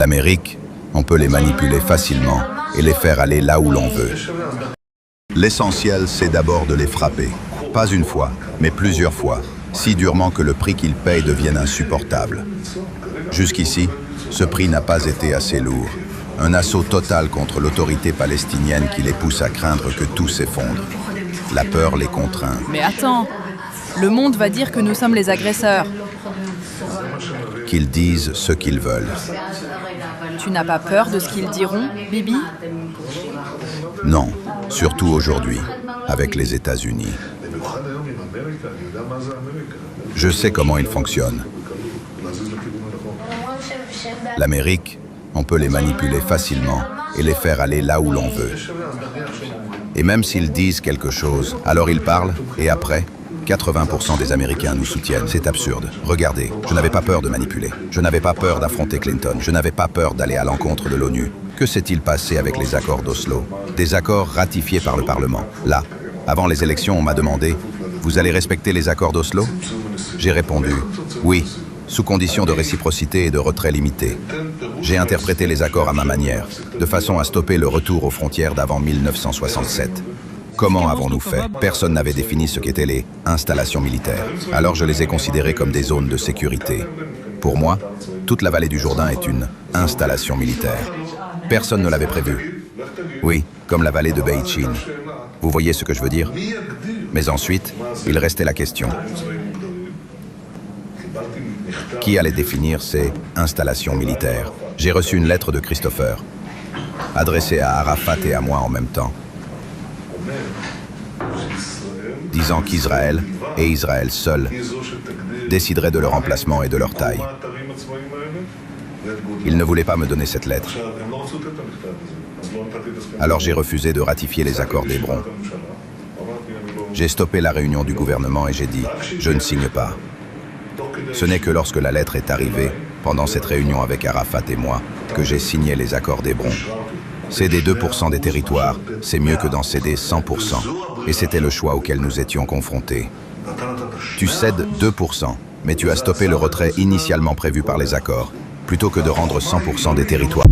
L'Amérique, on peut les manipuler facilement et les faire aller là où l'on veut. L'essentiel, c'est d'abord de les frapper. Pas une fois, mais plusieurs fois, si durement que le prix qu'ils payent devienne insupportable. Jusqu'ici, ce prix n'a pas été assez lourd. Un assaut total contre l'autorité palestinienne qui les pousse à craindre que tout s'effondre. La peur les contraint. Mais attends, le monde va dire que nous sommes les agresseurs. Qu'ils disent ce qu'ils veulent. Tu n'as pas peur de ce qu'ils diront, Bibi? Non, surtout aujourd'hui, avec les États-Unis. Je sais comment ils fonctionnent. L'Amérique, on peut les manipuler facilement et les faire aller là où l'on veut. Et même s'ils disent quelque chose, alors ils parlent, et après, 80% des Américains nous soutiennent. C'est absurde. Regardez, je n'avais pas peur de manipuler. Je n'avais pas peur d'affronter Clinton. Je n'avais pas peur d'aller à l'encontre de l'ONU. Que s'est-il passé avec les accords d'Oslo? Des accords ratifiés par le Parlement. Là, avant les élections, on m'a demandé « Vous allez respecter les accords d'Oslo ?» J'ai répondu « Oui, sous condition de réciprocité et de retrait limité. » J'ai interprété les accords à ma manière, de façon à stopper le retour aux frontières d'avant 1967. Comment avons-nous fait? Personne n'avait défini ce qu'étaient les installations militaires. Alors je les ai considérées comme des zones de sécurité. Pour moi, toute la vallée du Jourdain est une installation militaire. Personne ne l'avait prévu. Oui, comme la vallée de Beït-Shin. Vous voyez ce que je veux dire? Mais ensuite, il restait la question. Qui allait définir ces installations militaires? J'ai reçu une lettre de Christopher, adressée à Arafat et à moi en même temps, disant qu'Israël, et Israël seul, déciderait de leur emplacement et de leur taille. Il ne voulait pas me donner cette lettre. Alors j'ai refusé de ratifier les accords d'Hébron. J'ai stoppé la réunion du gouvernement et j'ai dit « Je ne signe pas ». Ce n'est que lorsque la lettre est arrivée, pendant cette réunion avec Arafat et moi, que j'ai signé les accords d'Hébron. Céder 2% des territoires, c'est mieux que d'en céder 100%. Et c'était le choix auquel nous étions confrontés. Tu cèdes 2%, mais tu as stoppé le retrait initialement prévu par les accords, plutôt que de rendre 100% des territoires.